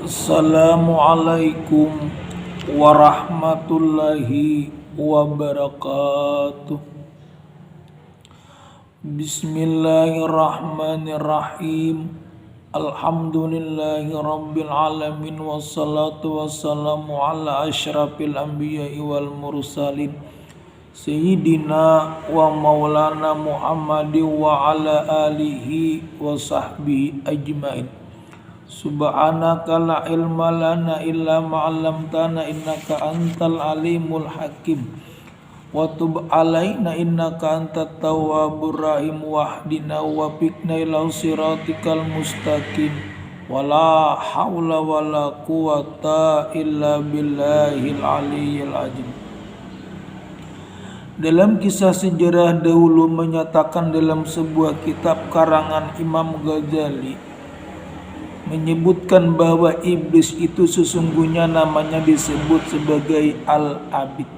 Assalamualaikum warahmatullahi wabarakatuh. Bismillahirrahmanirrahim. Alhamdulillahi rabbil alamin. Wassalatu wassalamu ala asyrafil anbiya'i wal mursalin Sayyidina wa maulana Muhammadin wa ala alihi wa sahbihi ajmain. Subhanaka la ilma lana illa ma'allamtana innaka antal alimul hakim. Wa tub alaina innaka antat tawwabur rahim. Wahdina wa fikna ila siratikal mustaqim. Wala hawla wala quwata illa billahil aliyyil azim. Dalam kisah sejarah dahulu menyatakan dalam sebuah kitab karangan Imam Ghazali menyebutkan bahwa iblis itu sesungguhnya namanya disebut sebagai Al-Abid.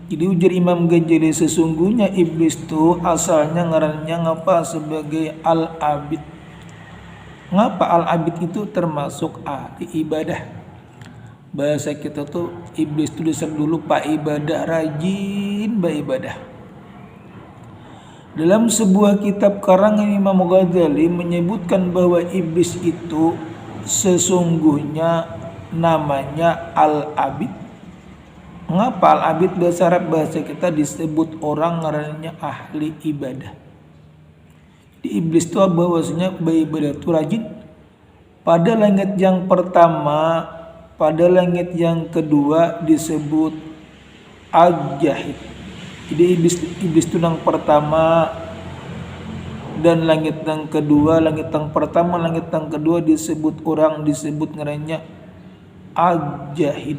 Jadi ujar Imam Ghazali sesungguhnya iblis itu asalnya ngarannya ngapa sebagai Al-Abid. Ngapa Al-Abid itu termasuk ahli ibadah. Bahasa kita tuh iblis itu disebut dulu pak ibadah, rajin beribadah. Dalam sebuah kitab karangan Imam Ghazali menyebutkan bahwa iblis itu sesungguhnya namanya Al-Abid. Mengapa Al-Abid bahasa Arab bahasa kita disebut orang ngarannya ahli ibadah. Di iblis itu bahwasanya beribadah itu rajin. Pada langit yang pertama, pada langit yang kedua disebut Al-Jahid. Jadi iblis itu yang pertama dan langit yang kedua, langit yang pertama, langit yang kedua disebut orang disebut ngarannya Al-Jahid.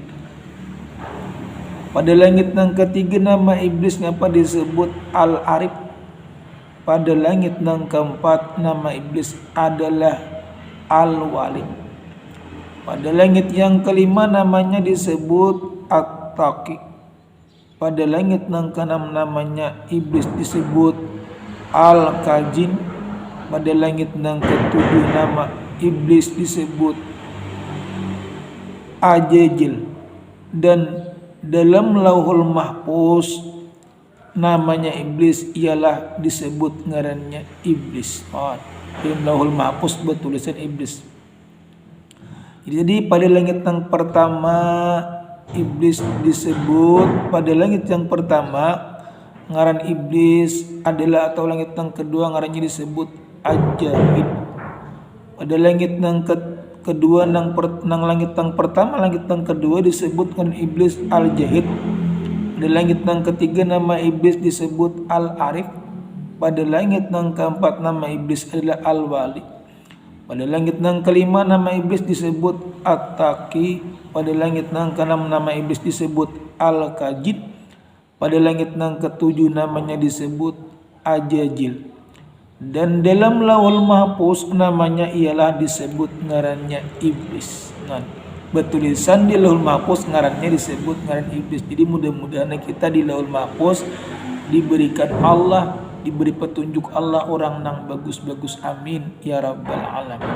Pada langit yang ketiga nama iblis ngapa disebut Al-Arif. Pada langit yang keempat nama iblis adalah Al-Wali. Pada langit yang kelima namanya disebut At-Taqi. Pada langit yang keenam namanya iblis disebut Al-Kajin. Pada langit yang ketujuh nama iblis disebut Ajajil. Dan dalam Lauhul Mahfuz namanya iblis ialah disebut ngarannya iblis. Dalam Lauhul Mahfuz bertulisan iblis. Jadi pada langit yang pertama iblis disebut, pada langit yang pertama ngaran iblis adalah, atau langit yang kedua ngarannya disebut Al-Jahid. Pada langit yang kedua nang langit yang pertama, langit yang kedua disebut ngaran iblis Al-Jahid. Pada langit yang ketiga nama iblis disebut Al-Arif. Pada langit yang keempat nama iblis adalah Al-Wali. Pada langit yang kelima nama iblis disebut At-Taqi. Pada langit yang keenam nama iblis disebut Al-Kajid. Pada langit yang ketujuh namanya disebut Ajajil. Dan dalam Lauhul Mahfuz namanya ialah disebut ngarannya iblis. Bertulisan di Lauhul Mahfuz ngarannya disebut ngaran iblis. Jadi mudah-mudahan kita di Lauhul Mahfuz diberikan Allah, diberi petunjuk Allah orang nang bagus-bagus, amin ya rabbal alamin.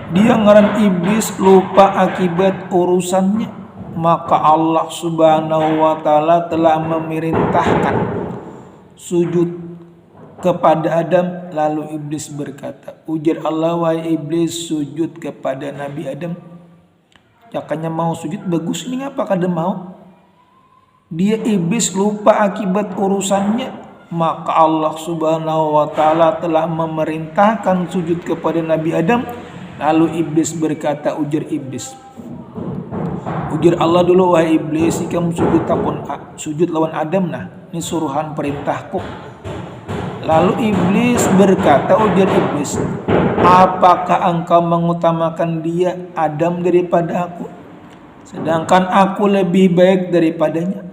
Dia ngaran iblis lupa akibat urusannya, maka Allah subhanahu wa ta'ala telah memerintahkan sujud kepada Adam. Lalu iblis berkata, ujar Allah, wahai iblis, sujud kepada Nabi Adam. Jakanya mau sujud bagus, ini ngapa kada mau? Dia iblis lupa akibat urusannya, maka Allah subhanahu wa ta'ala telah memerintahkan sujud kepada Nabi Adam. Lalu iblis berkata, ujar Allah dulu, wahai iblis, kamu sujud lawan Adam, nah ini suruhan perintahku. Lalu iblis berkata, ujar iblis, apakah engkau mengutamakan dia Adam daripada aku, sedangkan aku lebih baik daripadanya?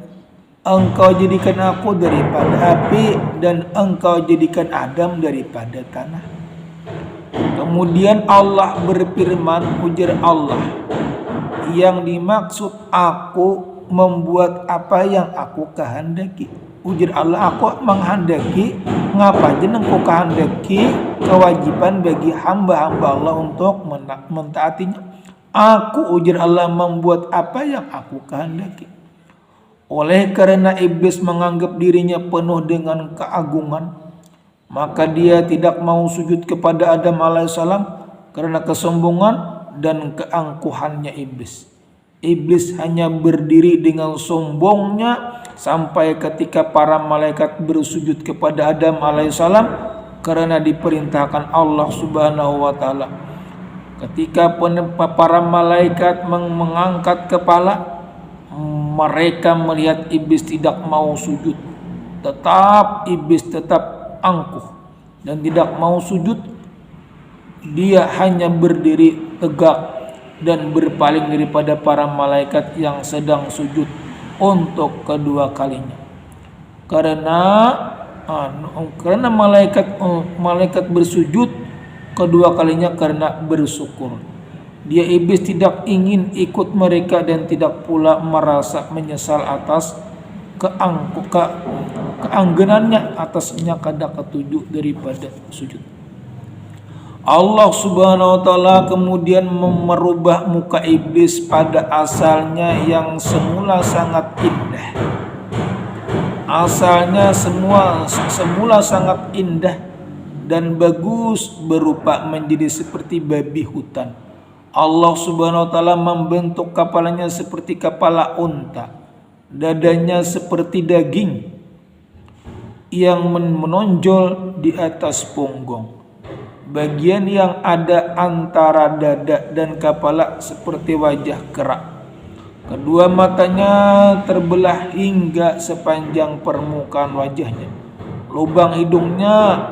Engkau jadikan aku daripada api dan engkau jadikan Adam daripada tanah. Kemudian Allah berfirman, ujar Allah, yang dimaksud aku membuat apa yang aku kehendaki. Ujar Allah, aku menghendaki ngapa jeneng ku kehendaki kewajiban bagi hamba-hamba Allah untuk mentaatinya. Aku, ujar Allah, membuat apa yang aku kehendaki. Oleh karena iblis menganggap dirinya penuh dengan keagungan, maka dia tidak mau sujud kepada Adam alaihissalam karena kesombongan dan keangkuhannya iblis. Iblis hanya berdiri dengan sombongnya sampai ketika para malaikat bersujud kepada Adam alaihissalam karena diperintahkan Allah subhanahu wa ta'ala. Ketika para malaikat mengangkat kepala, mereka melihat iblis tidak mau sujud. Iblis tetap angkuh dan tidak mau sujud. Dia hanya berdiri tegak dan berpaling daripada para malaikat yang sedang sujud untuk kedua kalinya. Karena malaikat bersujud kedua kalinya karena bersyukur. Dia iblis tidak ingin ikut mereka dan tidak pula merasa menyesal atas keanggenannya atasnya kada ketujuh daripada sujud. Allah subhanahu wa ta'ala kemudian merubah muka iblis pada asalnya yang semula sangat indah. Asalnya semula sangat indah dan bagus, berupa menjadi seperti babi hutan. Allah subhanahu wa ta'ala membentuk kepalanya seperti kepala unta, dadanya seperti daging yang menonjol di atas punggung. Bagian yang ada antara dada dan kepala seperti wajah kerak. Kedua matanya terbelah hingga sepanjang permukaan wajahnya. Lubang hidungnya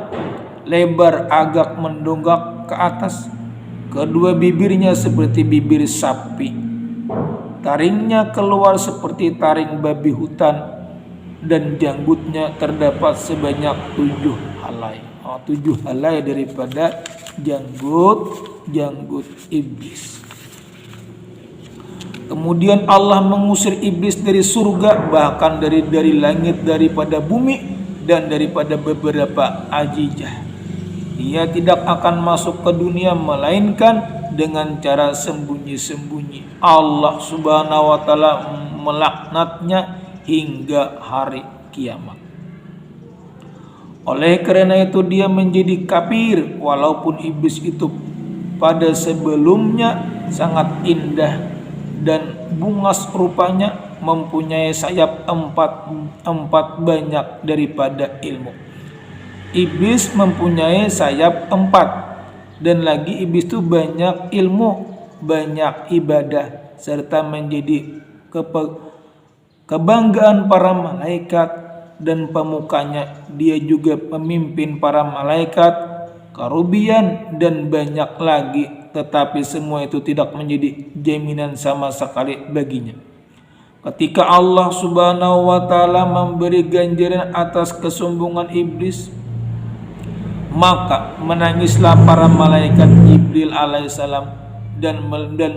lebar agak mendongak ke atas. Kedua bibirnya seperti bibir sapi. Taringnya keluar seperti taring babi hutan. Dan janggutnya terdapat sebanyak 7 helai. 7 helai daripada janggut iblis. Kemudian Allah mengusir iblis dari surga, bahkan dari langit, daripada bumi, dan daripada beberapa ajijah. Dia tidak akan masuk ke dunia melainkan dengan cara sembunyi-sembunyi. Allah subhanahu wa ta'ala melaknatnya hingga hari kiamat. Oleh karena itu dia menjadi kafir, walaupun iblis itu pada sebelumnya sangat indah dan bungas rupanya, mempunyai sayap empat banyak daripada ilmu. Iblis mempunyai sayap 4, dan lagi iblis itu banyak ilmu, banyak ibadah, serta menjadi kebanggaan para malaikat dan pemukanya. Dia juga pemimpin para malaikat, karubian, dan banyak lagi. Tetapi semua itu tidak menjadi jaminan sama sekali baginya. Ketika Allah subhanahu wa ta'ala memberi ganjaran atas kesombongan iblis, maka menangislah para malaikat Jibril alaihissalam dan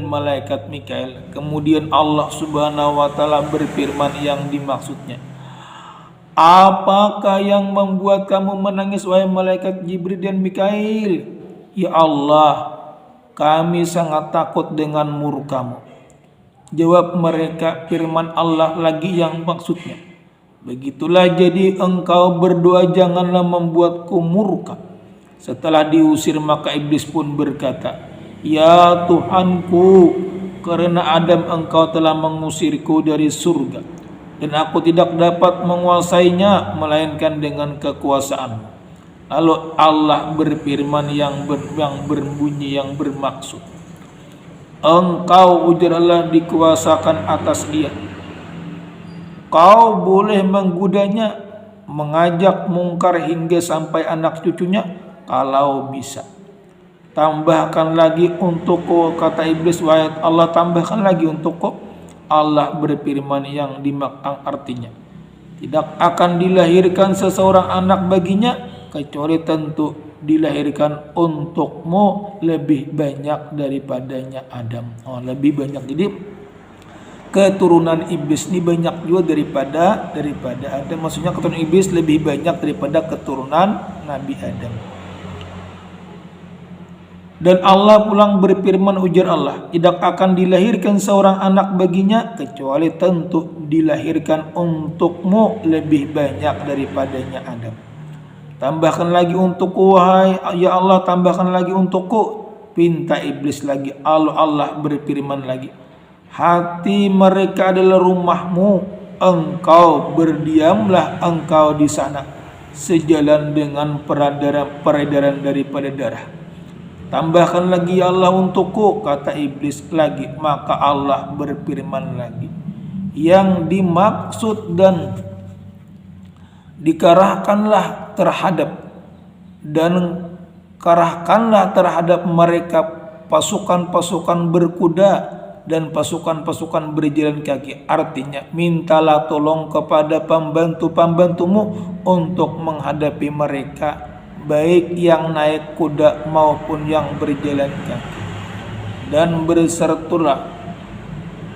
malaikat Mikail. Kemudian Allah subhanahu wa ta'ala berfirman yang dimaksudnya, apakah yang membuat kamu menangis wahai malaikat Jibril dan Mikail? Ya Allah, kami sangat takut dengan murkamu. Jawab mereka, firman Allah lagi yang maksudnya, begitulah jadi engkau berdoa janganlah membuatku murka. Setelah diusir maka iblis pun berkata, ya Tuhanku, karena Adam engkau telah mengusirku dari surga, dan aku tidak dapat menguasainya melainkan dengan kekuasaanmu. Lalu Allah berfirman yang berbunyi yang bermaksud, engkau, ujar Allah, dikuasakan atas dia. Kau boleh menggodanya, mengajak mungkar hingga sampai anak cucunya kalau bisa. Tambahkan lagi untukku, kata iblis, wahai Allah, tambahkan lagi untukku. Allah berfirman yang dimaksud artinya, tidak akan dilahirkan seseorang anak baginya kecuali tentu dilahirkan untukmu lebih banyak daripadanya Adam. Lebih banyak. Jadi keturunan iblis ini banyak juga daripada Adam. Maksudnya keturunan iblis lebih banyak daripada keturunan Nabi Adam. Dan Allah pulang berfirman, ujar Allah, tidak akan dilahirkan seorang anak baginya kecuali tentu dilahirkan untukmu lebih banyak daripadanya Adam. Tambahkan lagi untukku, wahai ya Allah, tambahkan lagi untukku. Pinta iblis lagi. Allah berfirman lagi, hati mereka adalah rumahmu, engkau berdiamlah engkau di sana sejalan dengan peredaran daripada darah. Tambahkan lagi ya Allah untukku, kata iblis lagi. Maka Allah berfirman lagi, yang dimaksud dan dikerahkanlah terhadap mereka pasukan-pasukan berkuda dan pasukan-pasukan berjalan kaki. Artinya, mintalah tolong kepada pembantu-pembantumu untuk menghadapi mereka, baik yang naik kuda maupun yang berjalan kaki.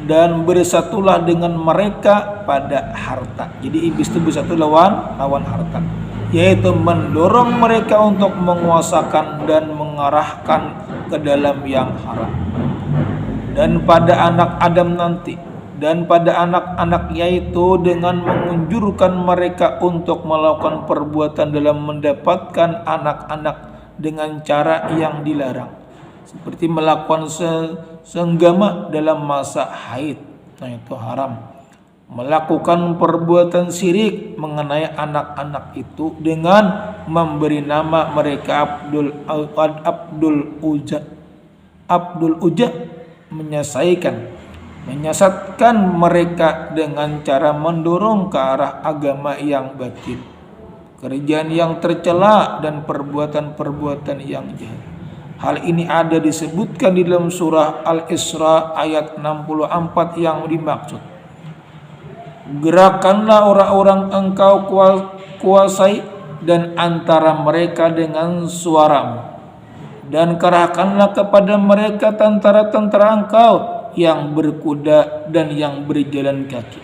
Dan bersatulah dengan mereka pada harta. Jadi iblis itu bersatu lawan harta, yaitu mendorong mereka untuk menguasakan dan mengarahkan ke dalam yang haram. Dan pada anak Adam nanti, dan pada anak-anak, yaitu dengan mengunjurkan mereka untuk melakukan perbuatan dalam mendapatkan anak-anak dengan cara yang dilarang, seperti melakukan senggama dalam masa haid, nah itu haram. Melakukan perbuatan syirik mengenai anak-anak itu dengan memberi nama mereka Abdul Uzza, menyesatkan mereka dengan cara mendorong ke arah agama yang batil, kerjaan yang tercela dan perbuatan-perbuatan yang jahat. Hal ini ada disebutkan di dalam surah Al-Isra ayat 64 yang dimaksud, gerakanlah orang-orang engkau kuasai dan antara mereka dengan suaramu, dan kerahkanlah kepada mereka tentara-tentara engkau yang berkuda dan yang berjalan kaki,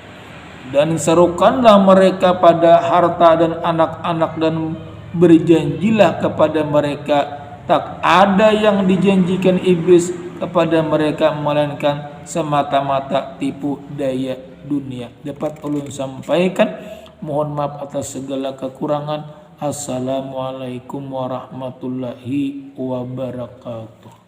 dan serukanlah mereka pada harta dan anak-anak, dan berjanjilah kepada mereka, tak ada yang dijanjikan iblis kepada mereka melainkan semata-mata tipu daya dunia. Dapat ulun sampaikan, mohon maaf atas segala kekurangan. Assalamualaikum warahmatullahi wabarakatuh.